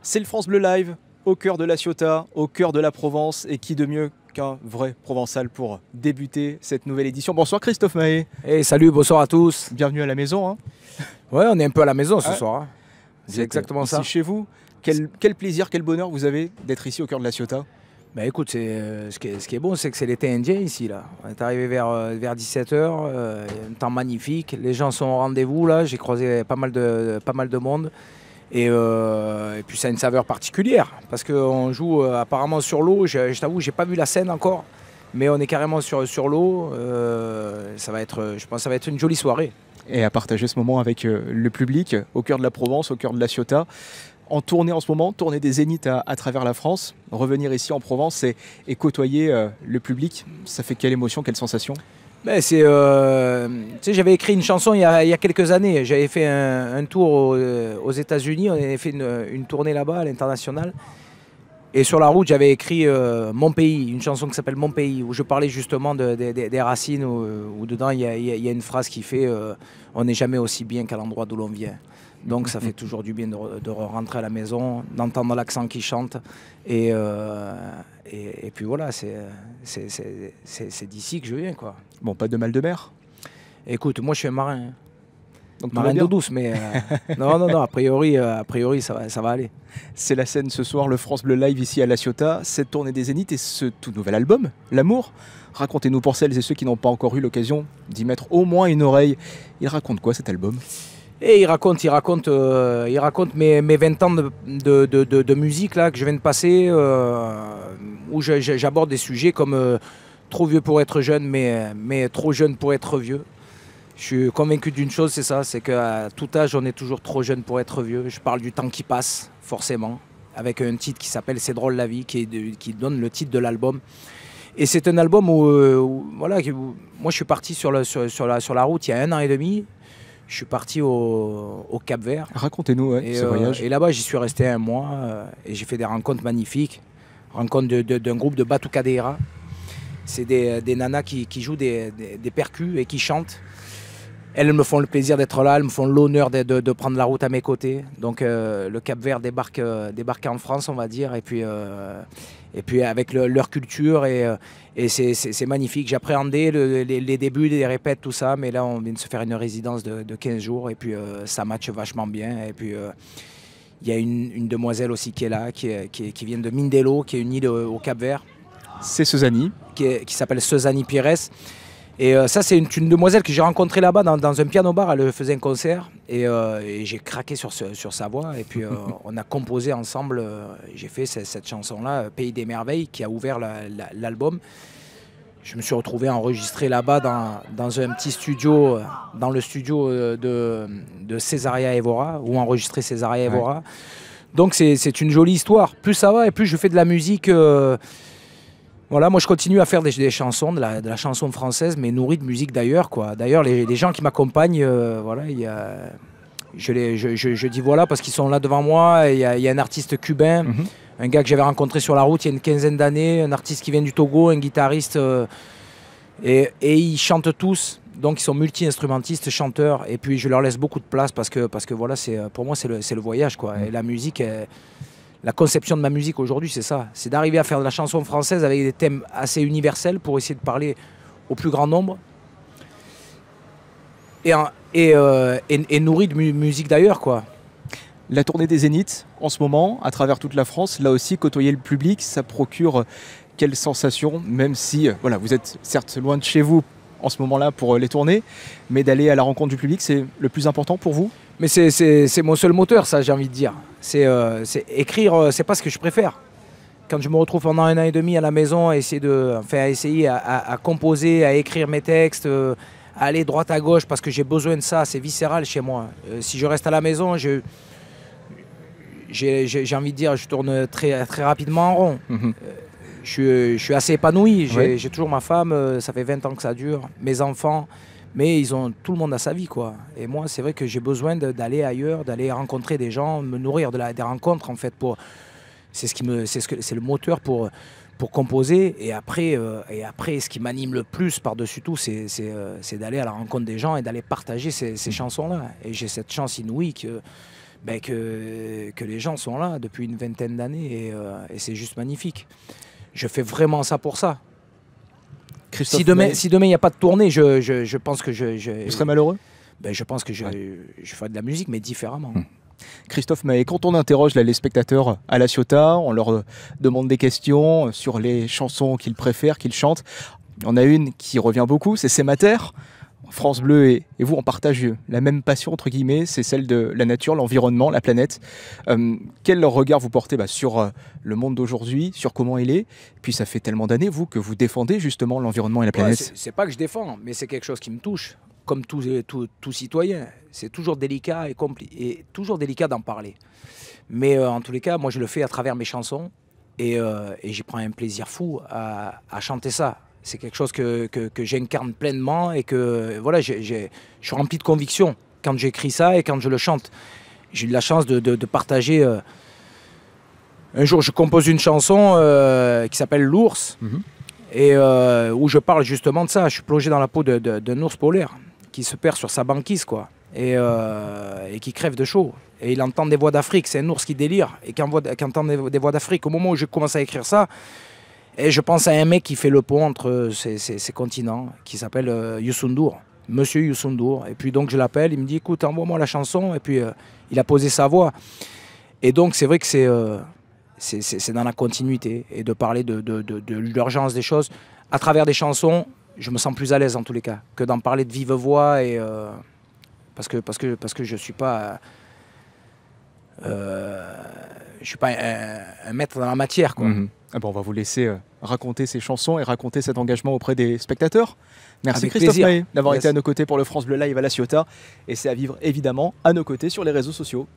C'est le France Bleu Live, au cœur de la Ciotat, au cœur de la Provence. Et qui de mieux qu'un vrai Provençal pour débuter cette nouvelle édition. Bonsoir Christophe Mahé. Hey, salut, bonsoir à tous. Bienvenue à la maison. Hein. Ouais, on est un peu à la maison ce soir. Hein. C'est exactement ici ça. Chez vous. Quel plaisir, quel bonheur vous avez d'être ici au cœur de la Ciotat. Bah écoute, ce qui est bon, c'est que c'est l'été indien ici. Là. On est arrivé vers 17h, un temps magnifique. Les gens sont au rendez-vous. Là, j'ai croisé pas mal de monde. Et puis ça a une saveur particulière parce qu'on joue apparemment sur l'eau. Je t'avoue, j'ai pas vu la scène encore, mais on est carrément sur l'eau. Je pense que ça va être une jolie soirée. Et à partager ce moment avec le public au cœur de la Provence, au cœur de la Ciotat. En tournée en ce moment, tournée des Zéniths à travers la France. Revenir ici en Provence et côtoyer le public, ça fait quelle émotion, quelle sensation? Ben j'avais écrit une chanson il y a quelques années. J'avais fait un tour aux États-Unis. On avait fait une tournée là-bas à l'international. Et sur la route, j'avais écrit Mon pays, une chanson qui s'appelle Mon pays, où je parlais justement des racines, où dedans il y a une phrase qui fait On n'est jamais aussi bien qu'à l'endroit d'où l'on vient. Donc ça fait toujours du bien de rentrer à la maison, d'entendre l'accent qui chante. Et puis voilà, c'est d'ici que je viens, quoi. Bon, pas de mal de mer? Écoute, moi je suis un marin. Hein. Donc marin d'eau douce, mais non, a priori ça va aller. C'est la scène ce soir, le France Bleu Live ici à La Ciotat, cette tournée des Zéniths et ce tout nouvel album, L'amour. Racontez-nous pour celles et ceux qui n'ont pas encore eu l'occasion d'y mettre au moins une oreille. Il raconte quoi cet album? Et il raconte mes 20 ans de musique là, que je viens de passer, où j'aborde des sujets comme trop vieux pour être jeune, mais trop jeune pour être vieux. Je suis convaincu d'une chose, c'est ça, c'est qu'à tout âge, on est toujours trop jeune pour être vieux. Je parle du temps qui passe, forcément, avec un titre qui s'appelle C'est drôle la vie, qui donne le titre de l'album. Et c'est un album où moi je suis parti sur la route il y a 1 an et demi. Je suis parti au Cap-Vert. Racontez-nous ce voyage. Et là-bas, j'y suis resté 1 mois et j'ai fait des rencontres magnifiques. Rencontre d'un groupe de Batucadeira. C'est des nanas qui jouent des percus et qui chantent. Elles me font le plaisir d'être là, elles me font l'honneur de prendre la route à mes côtés. Donc le Cap-Vert débarque en France, on va dire. Et puis avec leur culture et c'est magnifique. J'appréhendais les débuts, les répètes, tout ça, mais là on vient de se faire une résidence de 15 jours et puis ça matche vachement bien. Et puis il y a une demoiselle aussi qui est là, qui vient de Mindelo, qui est une île au Cap-Vert. C'est Suzani. Qui s'appelle Suzani Pires. Et ça, c'est une demoiselle que j'ai rencontrée là-bas dans un piano-bar. Elle faisait un concert et j'ai craqué sur sa voix. Et puis on a composé ensemble. J'ai fait cette chanson-là, Pays des merveilles, qui a ouvert l'album. Je me suis retrouvé enregistré là-bas dans un petit studio, dans le studio de Césaria Evora, où enregistrait Césaria Evora. Ouais. Donc c'est une jolie histoire. Plus ça va et plus je fais de la musique... Voilà, moi je continue à faire des chansons, de la chanson française, mais nourrie de musique d'ailleurs, quoi. D'ailleurs, les gens qui m'accompagnent, voilà, je dis voilà parce qu'ils sont là devant moi. Il y a un artiste cubain, un gars que j'avais rencontré sur la route il y a une quinzaine d'années, un artiste qui vient du Togo, un guitariste, et ils chantent tous. Donc ils sont multi-instrumentistes, chanteurs, et puis je leur laisse beaucoup de place parce que voilà, pour moi c'est le voyage, quoi. Et la musique. La conception de ma musique aujourd'hui, c'est ça. C'est d'arriver à faire de la chanson française avec des thèmes assez universels pour essayer de parler au plus grand nombre. Et nourri de musique d'ailleurs, quoi. La tournée des Zéniths, en ce moment, à travers toute la France, là aussi, côtoyer le public, ça procure quelle sensation, même si voilà, vous êtes certes loin de chez vous en ce moment-là pour les tournées, mais d'aller à la rencontre du public, c'est le plus important pour vous? Mais c'est mon seul moteur, ça, j'ai envie de dire. C'est écrire, c'est pas ce que je préfère. Quand je me retrouve pendant 1 an et demi à la maison à essayer à composer, à écrire mes textes, à aller droite à gauche parce que j'ai besoin de ça, c'est viscéral chez moi. Si je reste à la maison, j'ai envie de dire, je tourne très, très rapidement en rond. Je suis assez épanoui. J'ai toujours ma femme, ça fait 20 ans que ça dure, mes enfants. Mais tout le monde a sa vie, quoi. Et moi, c'est vrai que j'ai besoin d'aller ailleurs, d'aller rencontrer des gens, me nourrir des rencontres, en fait. C'est le moteur pour composer. Et après, ce qui m'anime le plus par-dessus tout, c'est d'aller à la rencontre des gens et d'aller partager ces chansons-là. Et j'ai cette chance inouïe que que les gens sont là depuis une vingtaine d'années et c'est juste magnifique. Je fais vraiment ça pour ça. Si demain il n'y a pas de tournée, je pense que Vous serez malheureux? Je pense que je ferai de la musique, mais différemment. Christophe Maé, quand on interroge là, les spectateurs à La Ciotat, on leur demande des questions sur les chansons qu'ils préfèrent, qu'ils chantent. Il y en a une qui revient beaucoup, c'est Mater. France Bleu et vous, on partage la même passion, entre guillemets, c'est celle de la nature, l'environnement, la planète. Quel regard vous portez sur le monde d'aujourd'hui, sur comment il est? Et puis ça fait tellement d'années, vous, que vous défendez justement l'environnement et la planète. Ouais, c'est pas que je défends, mais c'est quelque chose qui me touche, comme tout citoyen. C'est toujours délicat et toujours délicat d'en parler. Mais en tous les cas, moi je le fais à travers mes chansons et j'y prends un plaisir fou à chanter ça. C'est quelque chose que j'incarne pleinement et que voilà, je suis rempli de conviction quand j'écris ça et quand je le chante. J'ai eu la chance de partager. Un jour, je compose une chanson qui s'appelle L'ours et où je parle justement de ça. Je suis plongé dans la peau d'un ours polaire qui se perd sur sa banquise, quoi, et qui crève de chaud. Et il entend des voix d'Afrique. C'est un ours qui délire et qui entend des voix d'Afrique. Au moment où je commence à écrire ça, et je pense à un mec qui fait le pont entre ces continents, qui s'appelle Youssou N'Dour, Monsieur Youssou N'Dour. Et puis donc je l'appelle, il me dit écoute, envoie-moi la chanson. Et puis il a posé sa voix. Et donc c'est vrai que c'est dans la continuité. Et de parler de l'urgence des choses. À travers des chansons, je me sens plus à l'aise en tous les cas, que d'en parler de vive voix. Et, parce que je ne suis pas... je suis pas un maître dans la matière, quoi. Ah bon, on va vous laisser raconter ces chansons et raconter cet engagement auprès des spectateurs. Merci Avec Christophe plaisir. Maé d'avoir été à nos côtés pour le France Bleu Live à La Ciotat. Et c'est à vivre évidemment à nos côtés sur les réseaux sociaux.